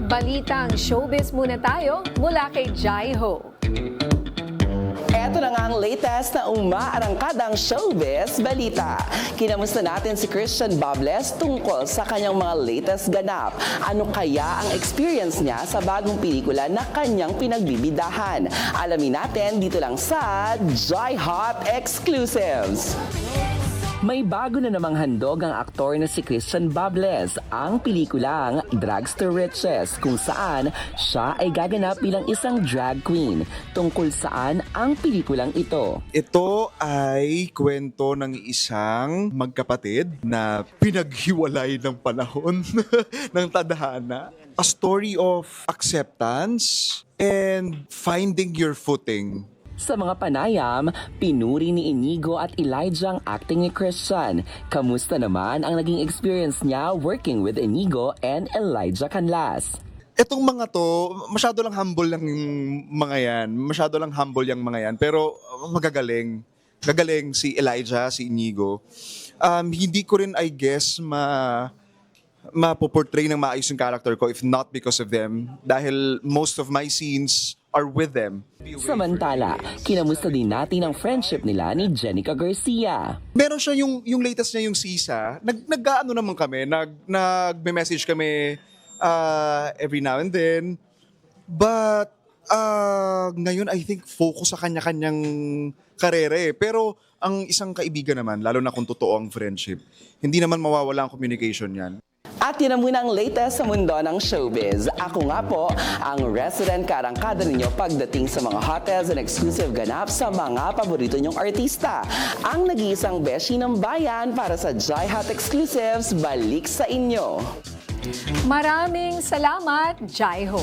Balitang showbiz muna tayo mula kay Jai Ho. Eto na nga ang latest na umaarangkadang showbiz balita. Kinamusta natin si Christian Bables tungkol sa kanyang mga latest ganap. Ano kaya ang experience niya sa bagong pelikula na kanyang pinagbibidahan? Alamin natin dito lang sa Jai Hot Exclusives. May bago na namang handog ang aktor na si Christian Bables, ang pelikulang Drags to Riches, kung saan siya ay gaganap bilang isang drag queen. Tungkol saan ang pelikulang ito? Ito ay kwento ng isang magkapatid na pinaghiwalay ng panahon ng tadhana. A story of acceptance and finding your footing. Sa mga panayam, pinuri ni Inigo at Elijah ang acting ni Christian. Kamusta naman ang naging experience niya working with Inigo and Elijah Canlas? Etong mga to, masyado lang humble yung mga yan. Masyado lang humble yung mga yan. Pero magagaling. Gagaling si Elijah, si Inigo. Hindi ko rin, I guess, mapoportray ng maayos yung character ko if not because of them. Dahil most of my scenes are with them. Samantala, kinamusta din natin ang friendship nila ni Jenica Garcia. Meron siya yung latest niya, yung Sisa. Nag-ano naman kami, nagme-message kami every now and then. But ngayon, I think focus sa kanya-kanyang karere. Pero ang isang kaibigan naman, lalo na kung totoo ang friendship, hindi naman mawawala ang communication yan. At yun ang muna ang latest sa mundo ng showbiz. Ako nga po, ang resident karangkada ninyo pagdating sa mga hotels and exclusive ganap sa mga paborito nyong artista. Ang nag-iisang beshi ng bayan para sa Jai Hot Exclusives, balik sa inyo. Maraming salamat, Jai Ho.